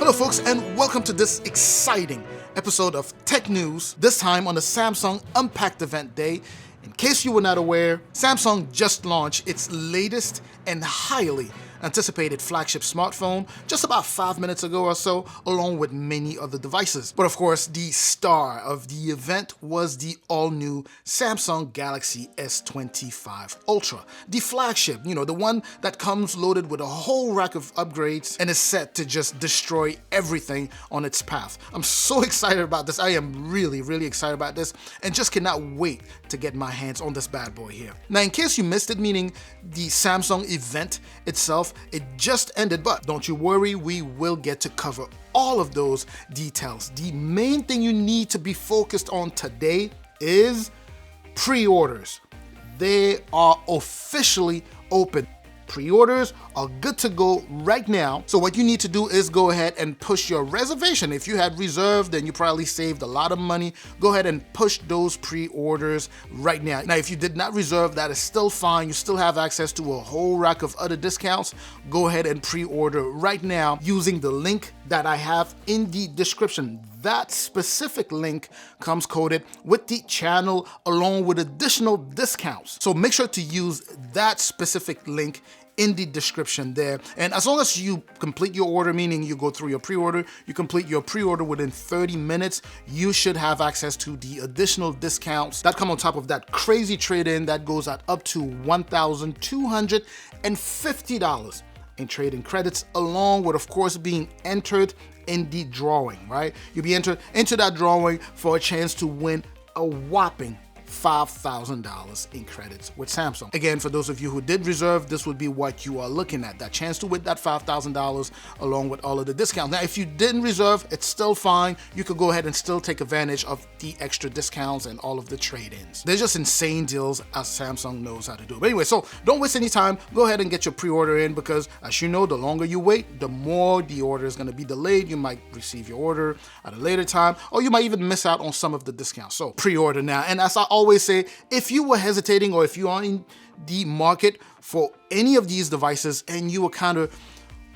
Hello folks, and welcome to this exciting episode of Tech News, this time on the Samsung Unpacked event day. In case you were not aware, Samsung just launched its latest and highly anticipated flagship smartphone just about 5 minutes ago or so, along with many other devices. But of course, the star of the event was the all-new Samsung Galaxy S25 Ultra, the flagship, the one that comes loaded with a whole rack of upgrades and is set to just destroy everything on its path. I'm so excited about this. I am really excited about this and just cannot wait to get my hands on this bad boy here. Now, in case you missed it, meaning the Samsung event itself, it just ended, but don't you worry, we will get to cover all of those details. The main thing you need to be focused on today is pre-orders. They are officially open. Pre-orders are good to go right now. So what you need to do is go ahead and push your reservation. If you had reserved, then you probably saved a lot of money. Go ahead and push those pre-orders right now. Now, if you did not reserve, that is still fine. You still have access to a whole rack of other discounts. Go ahead and pre-order right now using the link that I have in the description. That specific link comes coded with the channel along with additional discounts. So make sure to use that specific link in the description there. And as long as you complete your order, meaning you go through your pre-order, you complete your pre-order within 30 minutes, you should have access to the additional discounts that come on top of that crazy trade-in that goes at up to $1,250 in trade-in credits, along with, of course, being entered in the drawing, right? You'll be entered into that drawing for a chance to win a whopping $5,000 in credits with Samsung. Again, for those of you who did reserve, this would be what you are looking at, that chance to win that $5,000 along with all of the discounts. Now, if you didn't reserve, it's still fine. You could go ahead and still take advantage of the extra discounts and all of the trade-ins. They're just insane deals, as Samsung knows how to do. But anyway, so don't waste any time. Go ahead and get your pre-order in, because as you know, the longer you wait, the more the order is going to be delayed. You might receive your order at a later time, or you might even miss out on some of the discounts. So pre-order now. And as I always say, if you were hesitating or if you are in the market for any of these devices and you were kind of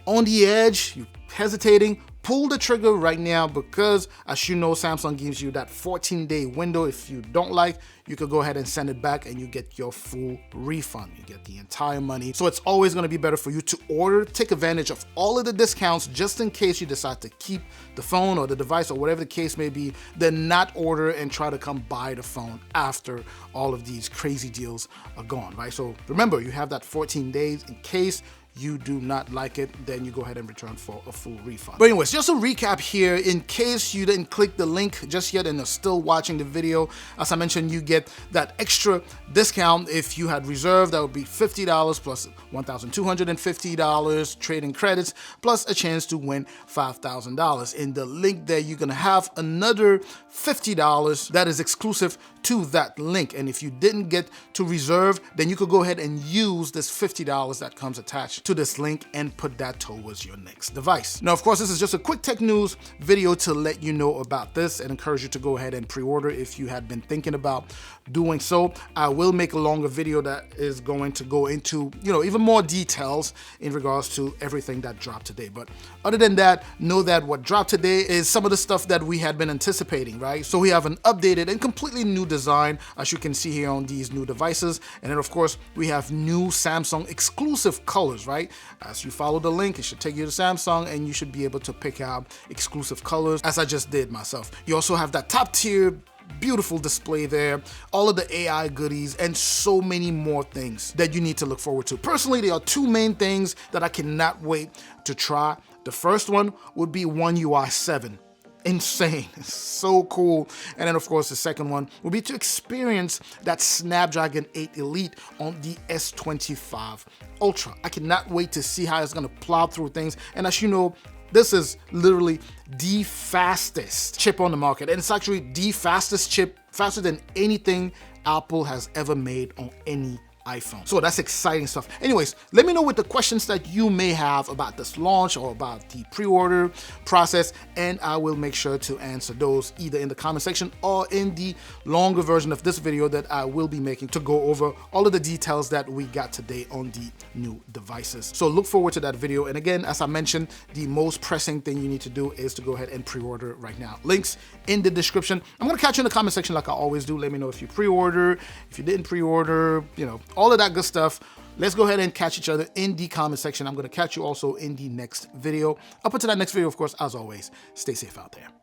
on the edge, you're hesitating, pull the trigger right now, because as you know, Samsung gives you that 14-day window. If you don't like, you could go ahead and send it back and you get your full refund. You get the entire money. So it's always going to be better for you to order, take advantage of all of the discounts just in case you decide to keep the phone or the device or whatever the case may be, then not order and try to come buy the phone after all of these crazy deals are gone, right? So remember, you have that 14 days in case you do not like it, then you go ahead and return for a full refund. But anyways, just a recap here, in case you didn't click the link just yet and are still watching the video. As I mentioned, you get that extra discount. If you had reserved, that would be $50 plus $1,250 trading credits, plus a chance to win $5,000. In the link there, you're gonna have another $50 that is exclusive to that link. And if you didn't get to reserve, then you could go ahead and use this $50 that comes attached to this link and put that towards your next device. Now, of course, this is just a quick tech news video to let you know about this and encourage you to go ahead and pre-order if you had been thinking about doing so. I will make a longer video that is going to go into, even more details in regards to everything that dropped today. But other than that, know that what dropped today is some of the stuff that we had been anticipating, right? So we have an updated and completely new design, as you can see here on these new devices. And then, of course, we have new Samsung exclusive colors, right? As you follow the link, it should take you to Samsung and you should be able to pick out exclusive colors, as I just did myself. You also have that top tier beautiful display there, all of the AI goodies, and so many more things that you need to look forward to. Personally, there are two main things that I cannot wait to try. The first one would be One UI 7. Insane, so cool. And then, of course, the second one will be to experience that Snapdragon 8 Elite on the S25 Ultra. I cannot wait to see how it's going to plow through things. And as you know, this is literally the fastest chip on the market, and it's actually the fastest chip, faster than anything Apple has ever made on any iPhone. So that's exciting stuff. Anyways, let me know what the questions that you may have about this launch or about the pre-order process, and I will make sure to answer those either in the comment section or in the longer version of this video that I will be making to go over all of the details that we got today on the new devices. So look forward to that video. And again, as I mentioned, the most pressing thing you need to do is to go ahead and pre-order right now. Links in the description. I'm gonna catch you in the comment section like I always do. Let me know if you pre-order, if you didn't pre-order, you know, all of that good stuff. Let's go ahead and catch each other in the comment section. I'm gonna catch you also in the next video. Up until that next video, of course, as always, stay safe out there.